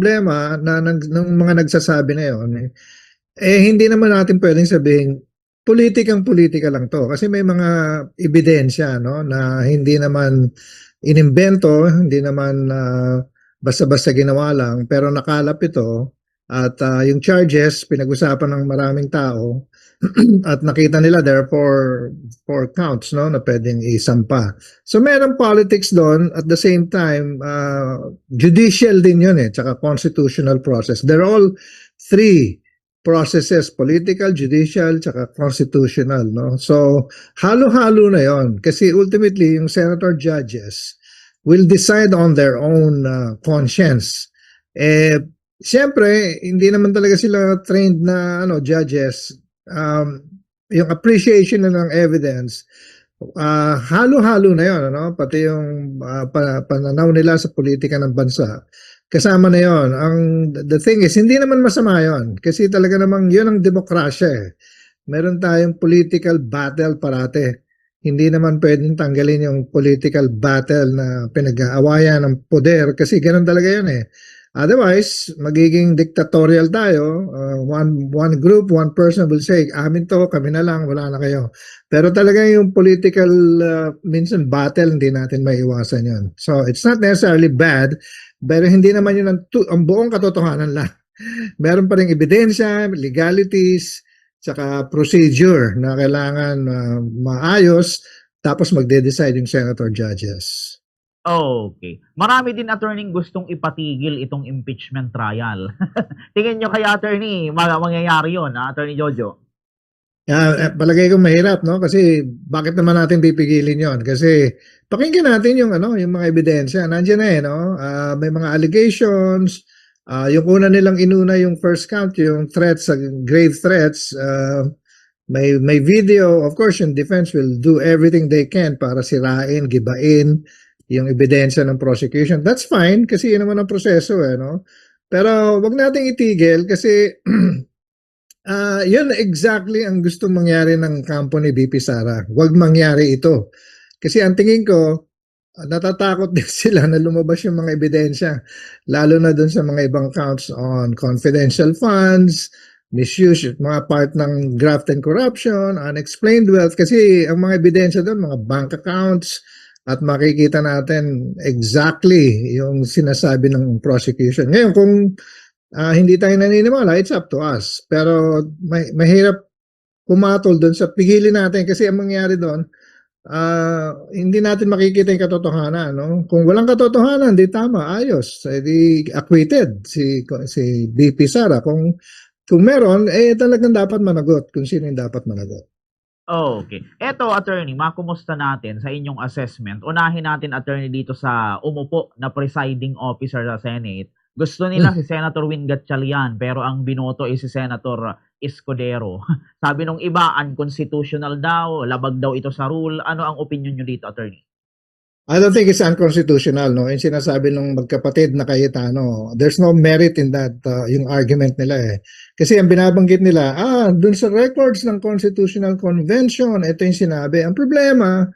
problema ng mga nagsasabi na yon, hindi naman natin pwedeng sabihin politikang politika lang to kasi may mga ebidensya, no, na hindi naman inimbento, hindi naman basta-basta ginawa lang, pero nakalap ito at yung charges pinag-usapan ng maraming tao at nakita nila there are four counts, no, na pwedeng isampa. So meron politics doon, at the same time judicial din yun tsaka constitutional process. They're all three processes: political, judicial, tsaka constitutional, no? So halo-halo na yon kasi ultimately yung senator judges will decide on their own conscience. Siyempre, hindi naman talaga sila trained na judges. Yung appreciation na ng evidence, halo-halo na yon, ano? Pati yung pananaw nila sa politika ng bansa, kasama na yon. The thing is, hindi naman masama yon kasi talaga namang yun ang demokrasya. Meron tayong political battle parate. Hindi naman pwedeng tanggalin yung political battle na pinag-aawayan ng poder kasi ganun talaga yun. Otherwise, magiging dictatorial tayo. One group, one person will say, amin to, kami na lang, wala na kayo. Pero talaga yung political minsan battle, hindi natin maiwasan yun. So, it's not necessarily bad, pero hindi naman yun ang buong katotohanan lang. Meron pa rin ebidensya, legalities, tsaka procedure na kailangan maayos, tapos magde-decide yung senator judges. Okay. Marami din, attorney, gustong ipatigil itong impeachment trial. Tingin nyo kaya, attorney, mangyayari yun, attorney Jojo? Palagay ko mahirap, no? Kasi bakit naman natin pipigilin yon? Kasi pakinggan natin yung yung mga ebidensya. Nandiyan na no? May mga allegations. Yung una nilang inuna, yung first count, yung threats, grave threats, may video. Of course, yung defense will do everything they can para sirain, gibain yung ebidensya ng prosecution. That's fine kasi yun naman ang proseso, no? Pero wag nating itigil kasi yun exactly ang gusto mangyari ng kampo ni VP Sara. Wag mangyari ito. Kasi ang tingin ko, natatakot din sila na lumabas yung mga ebidensya, lalo na dun sa mga ibang counts on confidential funds, misuse, mga part ng graft and corruption, unexplained wealth, kasi ang mga ebidensya dun, mga bank accounts, at makikita natin exactly yung sinasabi ng prosecution. Ngayon, kung hindi tayo naniniwala, it's up to us. Pero mahirap pumatol doon sa pigilin natin kasi ang mangyari doon, hindi natin makikita yung katotohanan, no? Kung walang katotohanan, di tama, ayos, di acquitted si VP Sara. Kung meron, talagang dapat managot kung sino yung dapat managot. Okay. Eto, attorney, makumusta natin sa inyong assessment. Unahin natin, attorney, dito sa umupo na presiding officer sa Senate. Gusto nila si Senator Win Gatchalian, pero ang binoto ay si Senator Escudero. Sabi nung iba, unconstitutional daw, labag daw ito sa rule. Ano ang opinion nyo dito, attorney? I don't think it's unconstitutional, no? Yung sinasabi ng magkapatid na Cayetano, there's no merit in that, yung argument nila Kasi ang binabanggit nila, dun sa records ng Constitutional Convention, ito yung sinabi. Ang problema,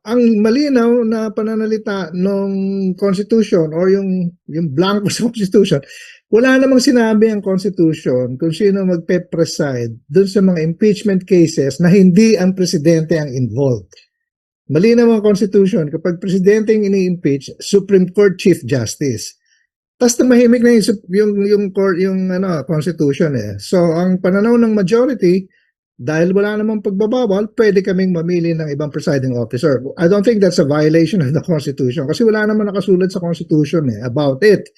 ang malinaw na pananalita ng Constitution or yung blanco sa Constitution, wala namang sinabi ang Constitution kung sino magpe-preside dun sa mga impeachment cases na hindi ang presidente ang involved. Malinaw ang Constitution, kapag presidente yung ini-impeach, Supreme Court Chief Justice. Tapos tumahimik na yung Constitution So, ang pananaw ng majority, dahil wala namang pagbabawal, pwede kaming mamili ng ibang presiding officer. I don't think that's a violation of the Constitution kasi wala naman nakasulat sa Constitution about it.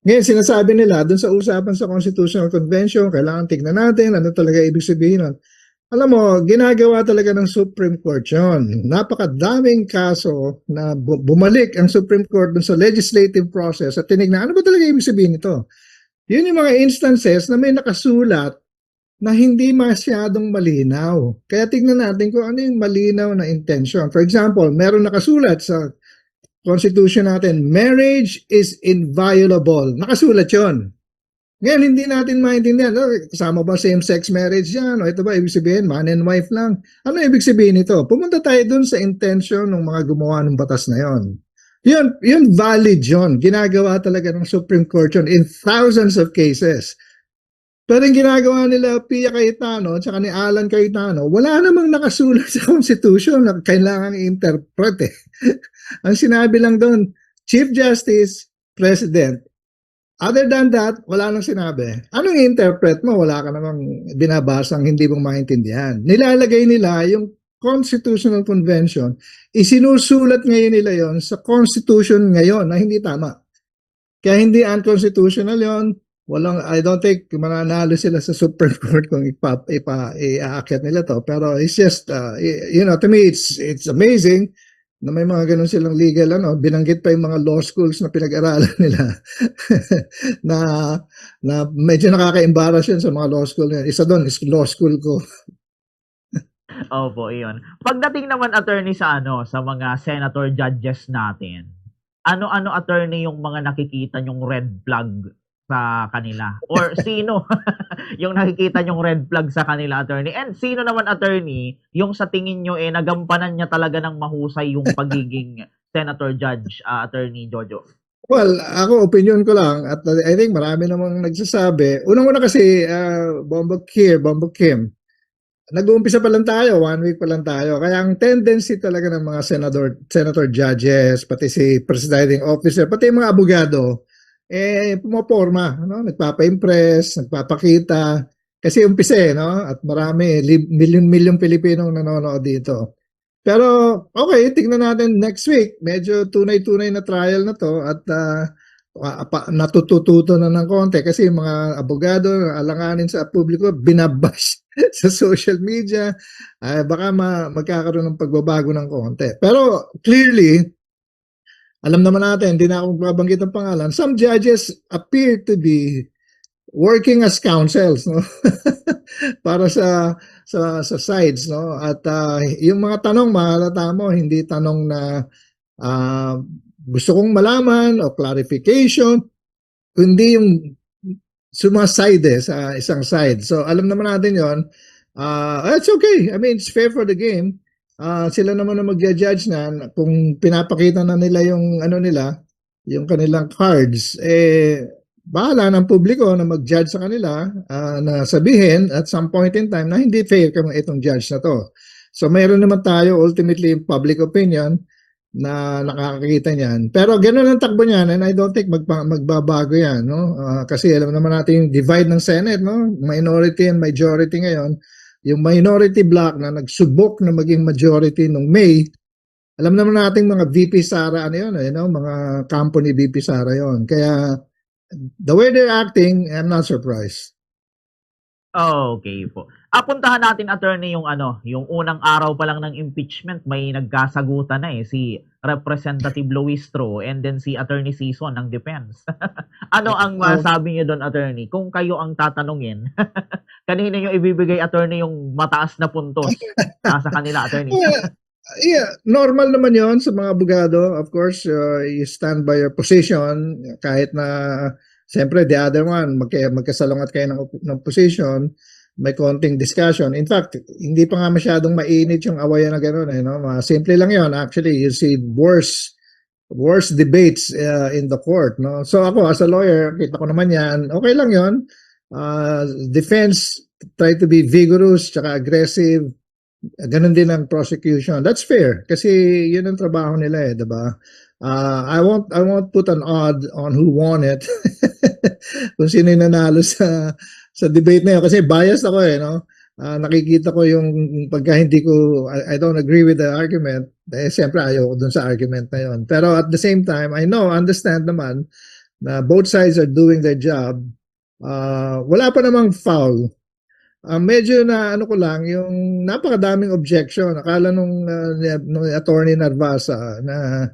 Ngayon, sinasabi nila, dun sa usapan sa Constitutional Convention, kailangan tignan natin ano talaga ibig sabihin nun. Alam mo, ginagawa talaga ng Supreme Court yun. Napakadaming kaso na bumalik ang Supreme Court dun sa legislative process at tinignan, ano ba talaga ibig sabihin nito? Yun yung mga instances na may nakasulat na hindi masyadong malinaw. Kaya tignan natin kung ano yung malinaw na intention. For example, meron nakasulat sa Constitution natin, marriage is inviolable. Nakasulat yun. Ngayon, hindi natin maintindihan, kasama ba same-sex marriage yan? O ito ba, ibig sabihin, man and wife lang? Ano ibig sabihin nito? Pumunta tayo dun sa intention ng mga gumawa ng batas na yon. Yun valid yun. Ginagawa talaga ng Supreme Court yun in thousands of cases. Pero yung ginagawa nila Pia Cayetano at saka ni Alan Cayetano, wala namang nakasulat sa Constitution na kailangan i-interpret eh. Ang sinabi lang doon, Chief Justice, President. Other than that, wala nang sinabi. Anong i-interpret mo? Wala ka namang binabasang hindi mong maintindihan. Nilalagay nila yung Constitutional Convention, isinusulat ngayon nila yon sa Constitution ngayon na hindi tama. Kaya hindi unconstitutional yon. I don't think mananalo sila sa Supreme Court kung iaakyat nila to. Pero it's just, to me, it's amazing na may mga ganun silang legal, binanggit pa yung mga law schools na pinag-aralan nila na medyo nakaka-embarrass yun sa mga law school. Isa doon is law school ko. Opo, iyon. Pagdating naman attorney sa sa mga senator judges natin, ano attorney yung mga nakikita nyong red flag sa kanila? Or sino yung nakikita nyong red flag sa kanila, attorney? And sino naman, attorney, yung sa tingin nyo nagampanan niya talaga ng mahusay yung pagiging senator judge, attorney Jojo? Well, ako, opinion ko lang, at I think marami namang nagsasabi. Unang-una kasi, Bongbong Kim, nag-uumpisa pa lang tayo, 1 week pa lang tayo. Kaya ang tendency talaga ng mga senator judges, pati si presiding officer, pati yung mga abogado, pumaporma, nagpapa-impress, nagpapakita. Kasi umpisa at marami, milyon-milyong Pilipinong nanonood dito. Pero okay, tignan natin next week. Medyo tunay-tunay na trial na to at natututo na ng konti kasi yung mga abogado alanganin sa publiko binabash sa social media, baka magkakaroon ng pagbabago ng konti. Pero clearly, alam naman natin, hindi na ako magbabanggit ng pangalan, some judges appear to be working as counsels, para sa sides, at yung mga tanong mahalata mo, hindi tanong na gusto kong malaman o clarification, kundi yung sumaside sa isang side. So alam naman natin yon. It's okay. I mean, it's fair for the game. Sila naman na magja-judge na kung pinapakita na nila yung yung kanilang cards, bahala ng publiko na mag-judge sa kanila, na sabihin at some point in time na hindi fair itong judge na to. So mayroon naman tayo ultimately public opinion na nakakakita niyan. Pero ganoon ang takbo niyan, and I don't think magbabago yan, kasi alam naman natin yung divide ng Senate, minority and majority ngayon. Yung minority bloc na nagsubok na maging majority nung May, alam naman natin mga VP Sara mga kampo ni VP Sara yon. Kaya the way they're acting, I'm not surprised. Okay po. Puntahan natin, attorney, yung yung unang araw pa lang ng impeachment, may nagkasagutan na si Representative Luistro and then si Attorney Sison ng Defense. Ano ang masabi niyo doon, attorney? Kung kayo ang tatanungin, kanina yung ibibigay, attorney, yung mataas na puntos sa kanila, attorney? Yeah, normal naman yon sa mga abogado. Of course, you stand by your position kahit na siyempre the other one, magkasalungat kayo ng position, may konting discussion. In fact, hindi pa nga masyadong mainit yung awayan na gano'n. Simple lang yon. Actually, you see worse debates in the court. So ako, as a lawyer, kita ko naman yan. Okay lang yon. Defense, try to be vigorous, tsaka aggressive. Ganun din ang prosecution. That's fair kasi yun ang trabaho nila diba? I won't put an odd on who won it. Kung sino yung nanalo sa debate na yun kasi biased ako nakikita ko yung pagka hindi ko I don't agree with the argument, siyempre ayoko dun sa argument na yun. Pero at the same time, understand naman na both sides are doing their job. Wala pa namang foul. Medyo na ko lang yung napakadaming objection. Akala nung attorney Narvasa na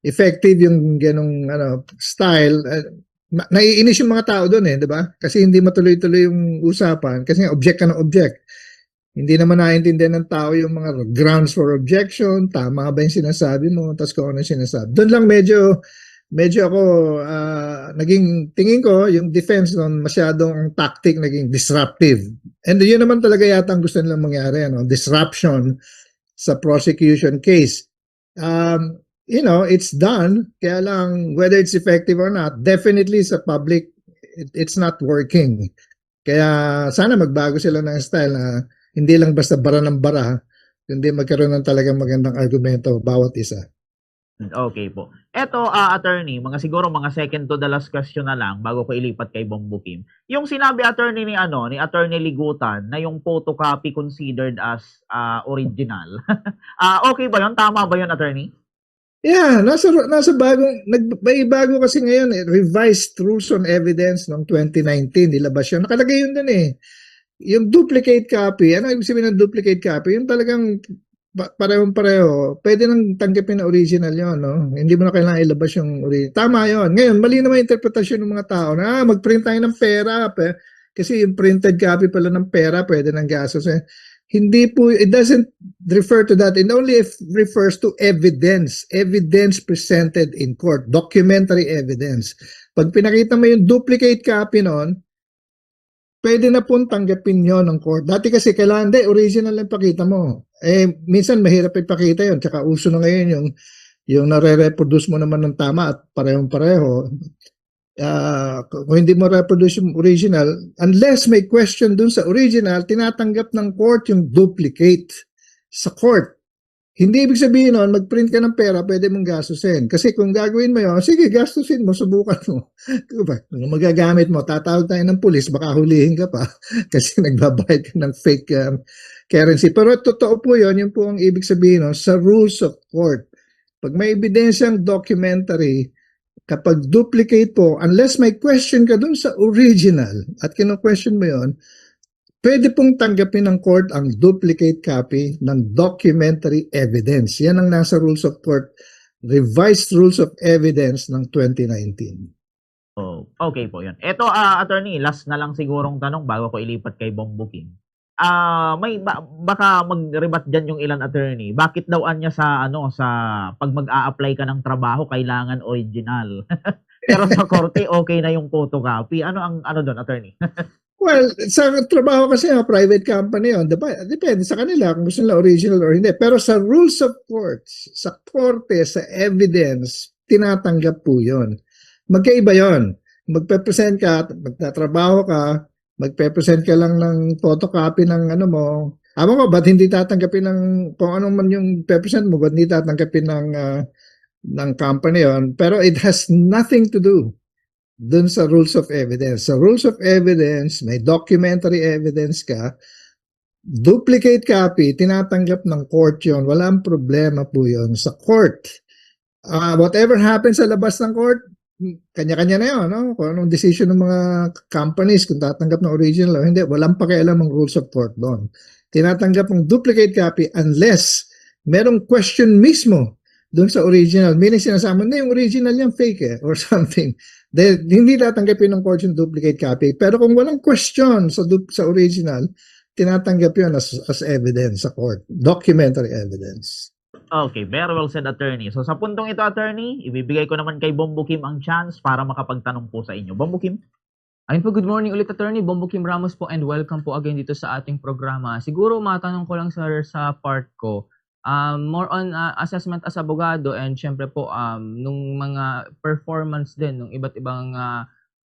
effective yung ganong style. Naiinis yung mga tao doon di ba? Kasi hindi matuloy-tuloy yung usapan kasi object ka ng object. Hindi naman naiintindihan ng tao yung mga grounds for objection, tama ba yung sinasabi mo, tapos kung ano yung sinasabi. Doon lang medyo ako, naging tingin ko, yung defense noon masyadong ang tactic naging disruptive. And yun naman talaga yata ang gusto nilang mangyari, disruption sa prosecution case. it's done. Kaya lang, whether it's effective or not, definitely sa public, it's not working. Kaya sana magbago sila ng style na hindi lang basta bara ng bara, kundi magkaroon ng talagang magandang argumento bawat isa. Okay po. Eto, attorney, siguro mga second to the last question na lang bago ko ilipat kay Bongbong Kim. Yung sinabi attorney ni Attorney Ligutan na yung photocopy considered as original. Okay ba 'yon? Tama ba 'yon, attorney? Yeah, nasa may bago kasi ngayon revised rules on evidence noong 2019 nilabas yun. Nakalagay yun dun eh. Yung duplicate copy, ano ibig sabihin ng duplicate copy? Yung talagang parehong-pareho, pwede nang tanggapin na original yon, no? Hindi mo na kailangan ilabas yung original. Tama yon. Ngayon, mali naman yung interpretasyon ng mga tao na mag-print tayo ng pera. Kasi yung printed copy pala ng pera, pwede nang gastos. Hindi po, it doesn't refer to that. It only refers to evidence. Evidence presented in court. Documentary evidence. Pag pinakita mo yung duplicate copy nun, pwede na pong tanggapin yon ng court. Dati kasi kailangan, original lang pakita mo. Minsan mahirap ipakita yon. Tsaka uso na ngayon yung nare-reproduce mo naman ng tama at parehong-pareho. Kung hindi mo reproduce yung original, unless may question dun sa original, tinatanggap ng court yung duplicate sa court. Hindi ibig sabihin nun, mag-print ka ng pera, pwede mong gastusin. Kasi kung gagawin mo yun, sige, gastusin mo, subukan mo. Kung magagamit mo, tatawag tayo ng pulis, baka hulihin ka pa kasi nagbabayad ka ng fake currency. Pero totoo po yun po ang ibig sabihin nun, sa rules of court. Pag may ebidensyang documentary, kapag duplicate po, unless may question ka dun sa original at kino-question mo yun, pwede pong tanggapin ng court ang duplicate copy ng documentary evidence. Yan ang nasa Rules of Court, Revised Rules of Evidence ng 2019. Oh, okay po 'yun. Eto, attorney, last na lang sigurong tanong bago ko ilipat kay Bongbong Kim. Baka mag-rebut diyan yung ilan, attorney. Bakit daw anya sa sa pag mag-a-apply ka ng trabaho kailangan original? Pero sa korte okay na yung photocopy. Ano ang doon, attorney? Well, sa trabaho kasi private company yun. Depende sa kanila kung gusto nila original or hindi. Pero sa rules of courts, sa korte, sa evidence, tinatanggap po yun. Magkaiba yun. Magpe-present ka, magtatrabaho ka, magpe-present ka lang ng photocopy ng mo. Amo ko, ba't hindi tatanggapin ng, kung ano man yung pe-present mo, ba't hindi tatanggapin ng company yon? Pero it has nothing to do dun sa rules of evidence. Sa rules of evidence, may documentary evidence ka, duplicate copy, tinatanggap ng court yun. Walang problema po yun sa court. Whatever happens sa labas ng court, kanya-kanya na yun, no? Kung anong decision ng mga companies, kung tatanggap ng original o hindi, walang pakialam ang rules of court doon. Tinatanggap ng duplicate copy unless merong question mismo doon sa original. Meaning sinasama na yung original yung fake or something. Hindi tatanggapin ng court yung duplicate copy. Pero kung walang question sa original, tinatanggap yun as evidence sa court. Documentary evidence. Okay, very well said, attorney. So sa puntong ito, attorney, ibibigay ko naman kay Bongbong Kim ang chance para makapagtanong po sa inyo. Bongbong Kim? Ayun po, good morning ulit, attorney. Bongbong Kim Ramos po and welcome po again dito sa ating programa. Siguro matanong ko lang sir sa part ko. More on assessment as abogado and syempre po nung mga performance din nung iba't ibang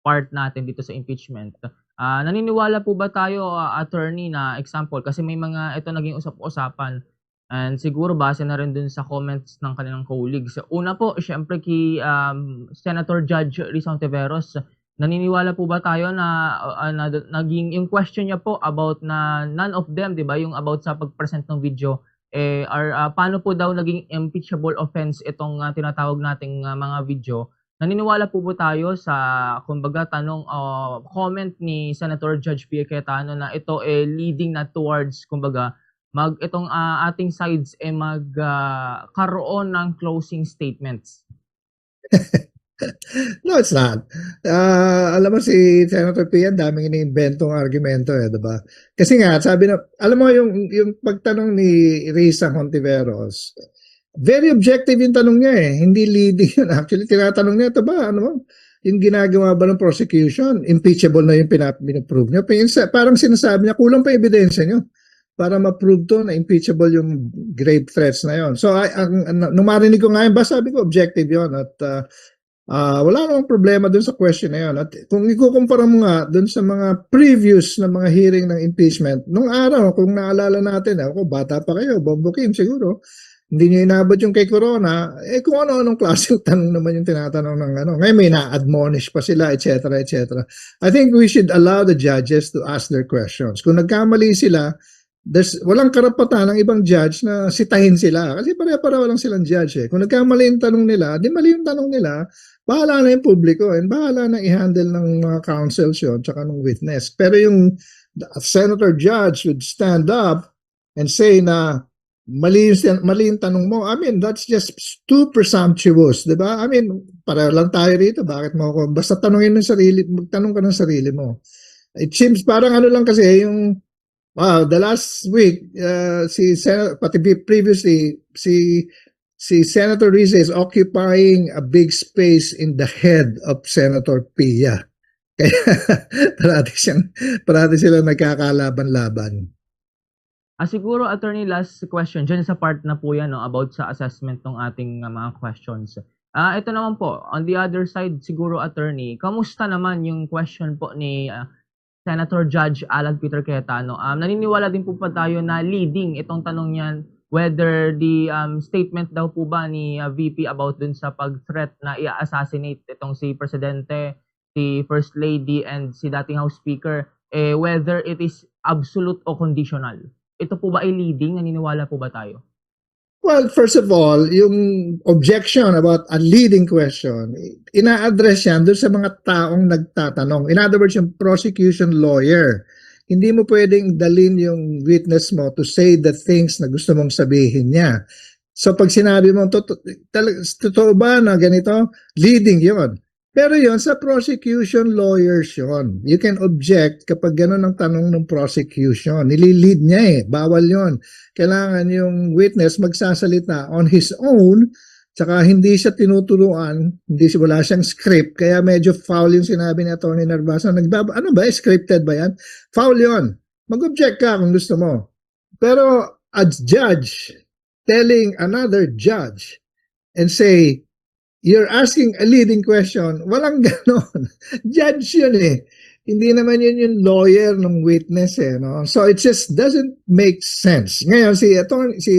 part natin dito sa impeachment. Naniniwala po ba tayo, attorney, na example kasi may mga ito naging usap-usapan and siguro base na rin dun sa comments ng kanilang colleagues. Una po, syempre kay Senator Judge Risa Hontiveros, naniniwala po ba tayo na naging yung question niya po about na none of them, 'di ba, yung about sa pag-present ng video paano po daw naging impeachable offense itong tinatawag nating mga video. Naniniwala po tayo sa kumbaga tanong comment ni Senator Judge Pia Cayetano na ito leading na towards kumbaga itong ating sides magkaroon ng closing statements? No, it's not. Alam mo si Senator Pia, daming iniimbentong argumento diba? Kasi nga, sabi na, alam mo yung pagtanong ni Risa Hontiveros, very objective yung tanong niya hindi leading yun. Actually, tinatanong niya, ito ba, yung ginagawa ba ng prosecution, impeachable na yung pinaprove niya. Parang sinasabi niya, kulang pa ebidensya niyo. para ma-prove to na impeachable yung grave threats na yon. So, nung marinig ko nga yun, sabi ko objective yon at wala namang problema dun sa question na yun. At kung ikukumpara mo nga dun sa mga previous na mga hearing ng impeachment, nung araw, kung naalala natin, ako, bata pa kayo, Bongbong Kim siguro, hindi nyo inabot yung kay Corona, kung ano-anong klaseng tanong naman yung tinatanong ng ano. Ngayon may na-admonish pa sila, etc., etc. I think we should allow the judges to ask their questions. Kung nagkamali sila, walang karapatan ng ibang judge na sitahin sila. Kasi pare-pareho lang silang judge eh. Kung nagkamali yung tanong nila, di mali yung tanong nila, bahala na yung publiko and bahala na i-handle ng mga counsels yun tsaka ng witness. Pero yung senator judge would stand up and say na mali yung tanong mo. I mean, that's just too presumptuous, di ba? I mean, pareho lang tayo rito. Bakit mo ako? Basta tanongin ng sarili, magtanong ka ng sarili mo. It seems parang ano lang kasi yung the last week, pati previously, si Senator Risa is occupying a big space in the head of Senator Pia. Kaya parati sila nagkakalaban-laban. Siguro, attorney, last question. Diyan sa part na po yan, no, about sa assessment ng ating mga questions. Ito naman po, on the other side, siguro, attorney, kamusta naman yung question po ni Senator Judge Alan Peter Cayetano? Naniniwala din po pa tayo na leading itong tanong niyan, whether the statement daw po ba ni VP about dun sa pag-threat na i-assassinate itong si Presidente, si First Lady, and si dating House Speaker, whether it is absolute o conditional. Ito po ba ay leading? Naniniwala po ba tayo? Well, first of all, yung objection about a leading question, ina-address yan doon sa mga taong nagtatanong. In other words, yung prosecution lawyer. Hindi mo pwedeng dalin yung witness mo to say the things na gusto mong sabihin niya. So pag sinabi mo, totoo ba na ganito? Leading yon. Pero yon sa prosecution lawyers yon. You can object kapag gano'n ang tanong ng prosecution. Nililid niya eh. Bawal yon. Kailangan yung witness magsasalita on his own, tsaka hindi siya tinuturuan, wala siyang script, kaya medyo foul yung sinabi ni Atty. Narvasan. Ano ba? Scripted ba yan? Foul yon. Mag-object ka kung gusto mo. Pero a judge telling another judge and say, you're asking a leading question, walang ganon. Judge yun eh. Hindi naman yun yung lawyer ng witness eh. No? So it just doesn't make sense. Ngayon, si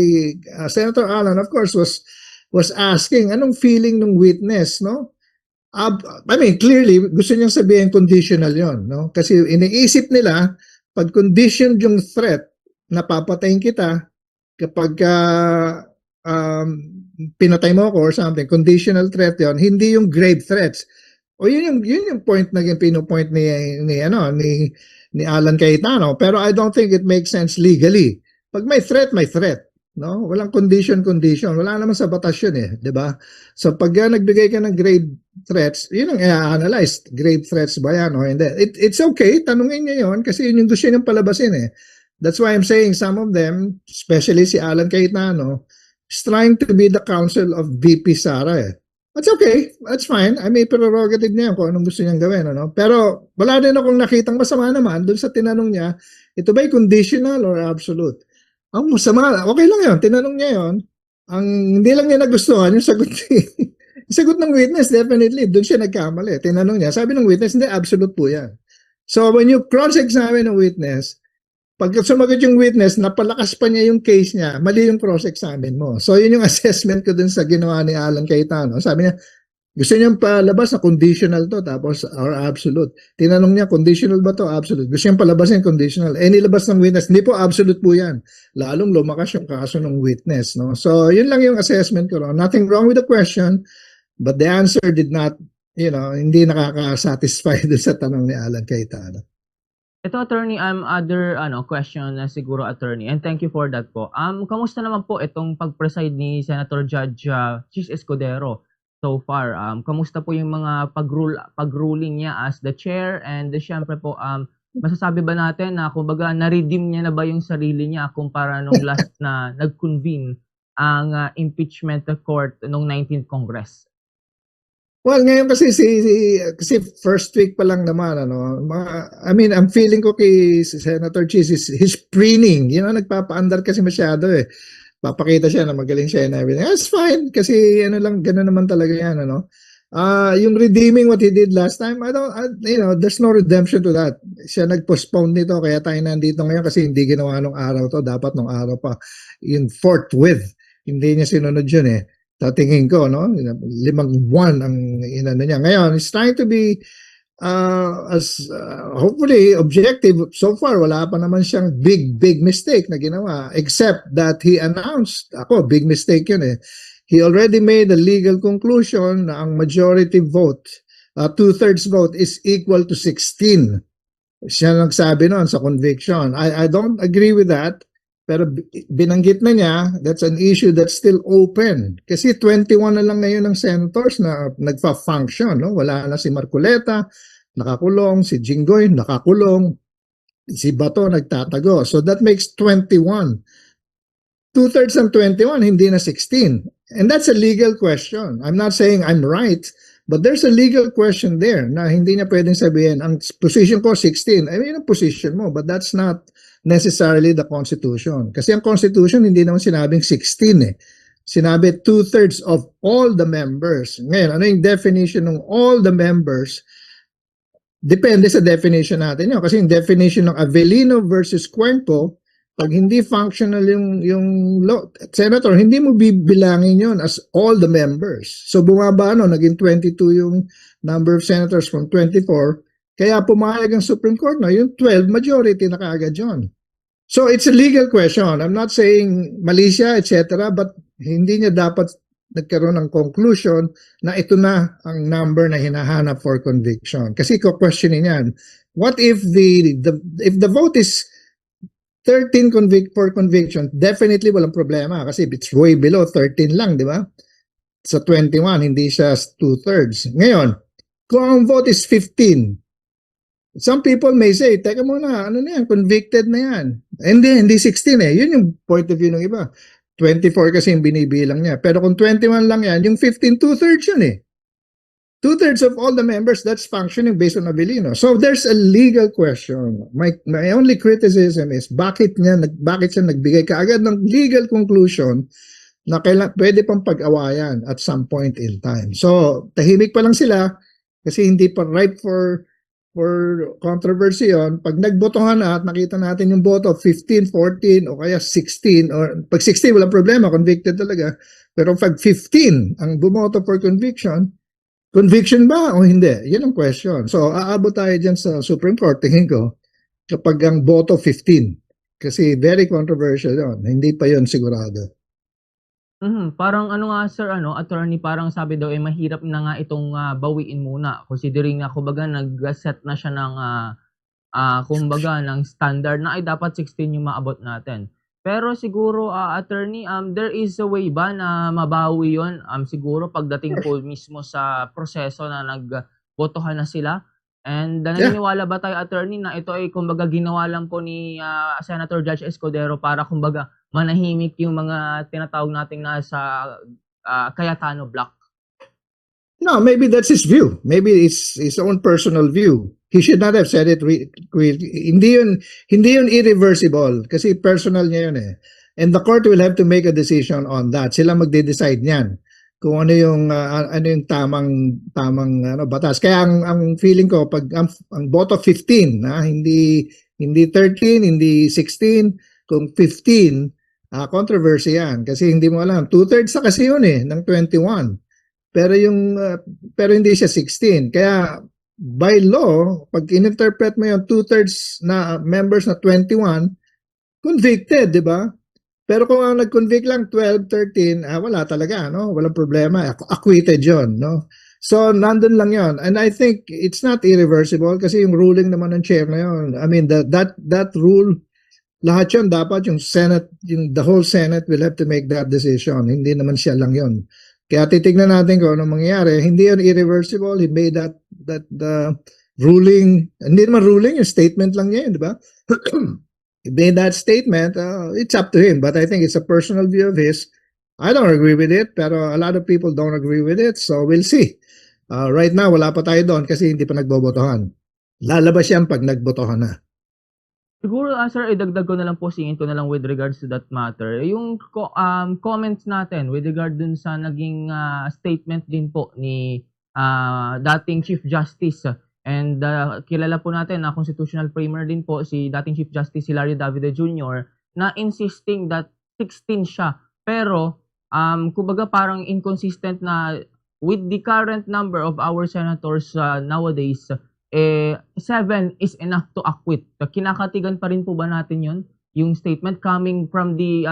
Senator Alan, of course, was asking, anong feeling ng witness, no? I mean, clearly, gusto niyang sabihin conditional yon, no? Kasi iniisip nila, pag conditioned yung threat, napapatayin kita, kapag pinatay mo ako or something, conditional threat yon, hindi yung grave threats. O yun yung point na pinopoint ni Alan Cayetano. Pero I don't think it makes sense legally. Pag may threat, no? Walang condition. Wala naman sa batas yun eh, 'di ba? So pag nagbigay ka ng grave threats, yun ang i-analyze. Grave threats ba yan o hindi? It's okay, tanungin niya yun kasi yun yung gusto niyang palabasin eh. That's why I'm saying some of them, especially si Alan Cayetano, is trying to be the counsel of VP Sara eh. That's okay. That's fine. I mean, prerogative niya kung anong gusto niyang gawin. Ano? Pero wala din akong nakitang masama naman dun sa tinanong niya, ito ba'y conditional or absolute? Ang masama, okay lang yun. Tinanong niya yun. Ang hindi lang niya nagustuhan, yung sagot yung sagot ng witness, definitely. Dun siya nagkamali. Tinanong niya. Sabi ng witness, hindi, absolute po yan. So when you cross-examine ng witness, pag sumagot yung witness, napalakas pa niya yung case niya, mali yung cross-examine mo. So, yun yung assessment ko dun sa ginawa ni Alan Cayetano. Sabi niya, gusto niyang palabas na conditional to, tapos or absolute. Tinanong niya, conditional ba to? Absolute. Gusto niyang palabasin conditional. Nilabas ng witness, hindi po absolute po yan. Lalong lumakas yung kaso ng witness. No? So, yun lang yung assessment ko. Nothing wrong with the question, but the answer did not, hindi nakaka-satisfy dun sa tanong ni Alan Cayetano. Ito, attorney, other question na siguro, attorney, and thank you for that po. Kamusta naman po itong pag-preside ni Senator Judge Chis Escudero so far? Kamusta po yung mga pag-ruling niya as the chair, and syempre po, masasabi ba natin na kumbaga na-redeem niya na ba yung sarili niya kumpara nung last na nag-convene ang impeachment court nung 19th Congress? Well, ngayon kasi first week pa lang naman ano. I mean, I'm feeling ko kay si Senator Cheese is he's preening, nagpapaandar kasi masyado eh. Papakita siya na magaling siya and everything. That's fine kasi gano'n naman talaga 'yan ano. Yung redeeming what he did last time, there's no redemption to that. Siya nag-postpone nito kaya tayo nandito ngayon kasi hindi ginawa nung araw to, dapat nung araw pa. Yung forthwith, hindi niya sinunod yun eh. Sa tingin ko, no? 5 buwan ang inano niya. Ngayon, he's trying to be hopefully objective. So far, wala pa naman siyang big mistake na ginawa. Except that he announced, big mistake yun eh. He already made a legal conclusion na ang majority vote, 2/3 vote is equal to 16. Siya nagsabi noon sa conviction. I don't agree with that. Pero binanggit na niya, that's an issue that's still open. Kasi 21 na lang ngayon ng senators na nagfa-function. No? Wala na si Marcoleta, nakakulong. Si Jinggoy, nakakulong. Si Bato, nagtatago. So that makes 21. 2/3 ng 21, hindi na 16. And that's a legal question. I'm not saying I'm right, but there's a legal question there na hindi niya pwedeng sabihin, ang position ko 16. I mean, ang position mo, but that's not necessarily the Constitution. Kasi ang Constitution, hindi naman sinabing 16 eh. Sinabi 2/3 of all the members. Ngayon, ano yung definition ng all the members? Depende sa definition natin yun. Kasi yung definition ng Avellino versus Cuenco, pag hindi functional yung senator, hindi mo bibilangin yun as all the members. So bumaba naging 22 yung number of senators from 24. Kaya pumayag ang Supreme Court na yung 12 majority na kaagad yun. So it's a legal question. I'm not saying mali siya, etc. But hindi niya dapat nagkaroon ng conclusion na ito na ang number na hinahanap for conviction. Kasi ko-questionin yan. What if if the vote is 13 for conviction, definitely walang problema kasi it's way below 13 lang, di ba? Sa 21, hindi siya 2/3. Ngayon, kung ang vote is 15, some people may say, teka muna, ano na yan, convicted na yan. Hindi 16 eh. Yun yung point of view ng iba. 24 kasi yung binibilang niya. Pero kung 21 lang yan, yung 15, 2/3 yun eh. 2/3 of all the members, that's functioning based on Avellino. So there's a legal question. My only criticism is bakit siya nagbigay kaagad ng legal conclusion na pwede pang pag-awayan at some point in time. So tahimik pa lang sila kasi hindi pa ripe for controversy yon. Pag nagbotohan na at nakita natin yung boto 15, 14 o kaya 16 or pag 16 walang problema, convicted talaga. Pero pag 15 ang bumoto for conviction ba o hindi? Yan ang question. So, aabot tayo dyan sa Supreme Court, tingin ko, kapag ang boto 15. Kasi very controversial yun. Hindi pa yun sigurado. Parang sir, attorney, parang sabi daw mahirap na nga itong bawiin muna. Considering na kumbaga nag-set na siya ng kumbaga ng standard na ay dapat 16 yung maabot natin. Pero siguro, attorney, there is a way ba na mabawi yon? Siguro pagdating po mismo sa proseso na nagbotohan na sila. And naniniwala ba tayo, attorney, na ito ay kumbaga ginawa lang po ni Senator Judge Escudero para kumbaga manahimik yung mga tinatawag nating nasa Cayetano block? No, maybe that's his view. Maybe it's his own personal view. He should not have said it. Hindi yun irreversible kasi personal niya yun eh. And the court will have to make a decision on that. Sila magde-decide niyan kung ano yung tamang batas. Kaya ang feeling ko pag ang boto 15, hindi 13, hindi 16, kung 15, controversy yan kasi hindi mo alam. 2/3 sa kasi yun eh ng 21. Pero hindi siya 16. Kaya by law, pag in-interpret mo yung 2/3 na members na 21, convicted, di ba? Pero kung ang nag-convict lang 12, 13, wala talaga, no? Walang problema. Acquitted yon, no? So, nandun lang yon. And I think it's not irreversible kasi yung ruling naman ng chair na yun. I mean, that rule, lahat yun, dapat yung Senate, the whole Senate will have to make that decision. Hindi naman siya lang yon. Kaya titignan natin kung anong mangyayari. Hindi yun irreversible. He made that ruling. Hindi naman ruling, yung statement lang niya yun, di ba? He made that statement. It's up to him. But I think it's a personal view of his. I don't agree with it, pero a lot of people don't agree with it. So we'll see. Right now, wala pa tayo doon kasi hindi pa nagbobotohan. Lalabas yan pag nagbotohan na. Siguro, sir, idagdag ko na lang po, singin ko na lang with regards to that matter. Yung comments natin with regard dun sa naging statement din po ni dating Chief Justice and kilala po natin na constitutional framer din po si dating Chief Justice Hilario Davide Jr. na insisting that 16 siya. Pero, kumbaga parang inconsistent na with the current number of our senators nowadays, 7 is enough to acquit. Kinakatigan pa rin po ba natin yun? Yung statement coming from the,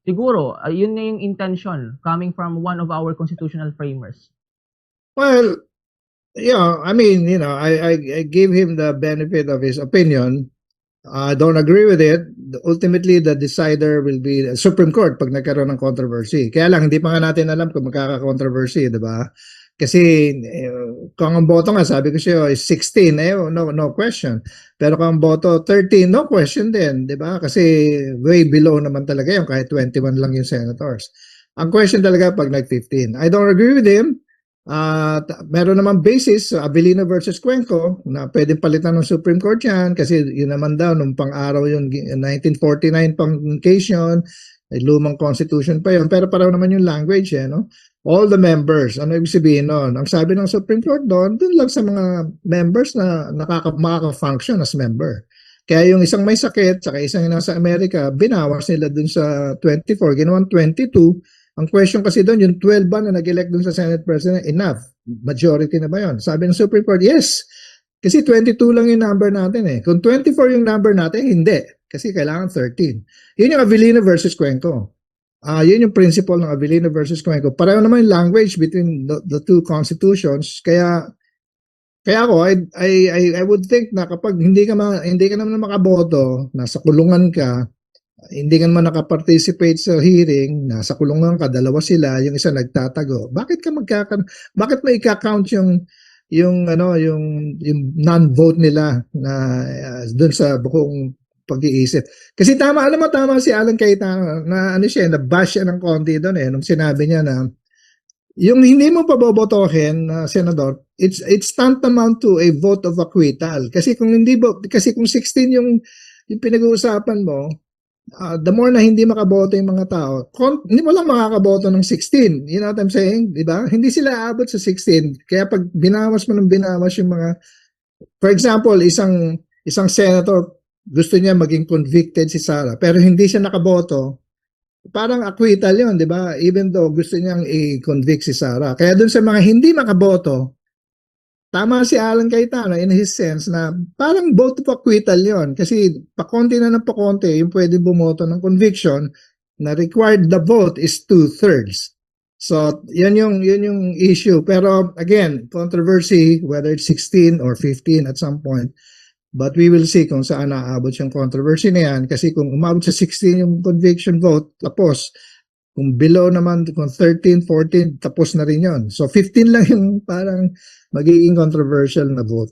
siguro, yun na yung intention coming from one of our constitutional framers. Well, yeah, I mean, I give him the benefit of his opinion. I don't agree with it. Ultimately, the decider will be the Supreme Court pag nagkaroon ng controversy. Kaya lang, hindi pa nga natin alam kung magkaka-controversy, di ba? Kasi kung ang boto nga, sabi ko siya, is 16, no question. Pero kung ang boto 13, no question din, di ba? Kasi way below naman talaga yun, kahit 21 lang yung senators. Ang question talaga pag nag-15. I don't agree with him. Meron naman basis sa Avellino versus Cuenco na pwedeng palitan ng Supreme Court yan kasi yun naman daw nung pang-araw yun 1949 pang case yun, lumang constitution pa yun, pero pareho naman yung language no? All the members, ano ibig sabihin nun? Ang sabi ng Supreme Court doon lang sa mga members na makaka-function as member. Kaya yung isang may sakit saka isang nasa Amerika, binawas nila dun sa 24, ginawang 22. Ang question kasi doon, yung 12 ba na nag-elect doon sa Senate President, enough? Majority na ba yun? Sabi ng Supreme Court, yes. Kasi 22 lang yung number natin Kung 24 yung number natin, hindi. Kasi kailangan 13. Yun yung Avellino versus Cuenco. Yun yung principle ng Avellino versus Cuenco. Pareho naman yung language between the two constitutions. Kaya ako, I would think na kapag hindi ka naman makaboto, nasa kulungan ka, hindi ka naman nakaparticipate sa hearing, nasa kulungan ka, dalawa sila, yung isa nagtatago. Bakit mo i-count yung non-vote nila na doon sa buong pag-iisip? Kasi tama si Alan Cayetano na na-bash siya ng konti doon nung sinabi niya na yung hindi mo pabobotohin senador, it's tantamount to a vote of acquittal. Kasi kung 16 yung pinag-uusapan mo, the more na hindi makaboto yung mga tao, hindi mo lang makakaboto ng 16. You know what I'm saying? Diba? Hindi sila aabot sa 16. Kaya pag binawas mo yung mga, for example, isang senator, gusto niya maging convicted si Sara, pero hindi siya nakaboto, parang acquittal yun, di ba? Even though gusto niyang i-convict si Sara. Kaya dun sa mga hindi makaboto, tama si Alan Cayetano in his sense na parang vote of acquittal yon kasi pakonti na ng pakonti yung pwede bumoto ng conviction na required the vote is 2/3. So, yan yung issue. Pero again, controversy whether it's 16 or 15 at some point. But we will see kung saan naaabot yung controversy na yan kasi kung umabot sa 16 yung conviction vote, tapos kung below naman, kung 13, 14, tapos na rin yon. So 15 lang yung parang magiging controversial na vote.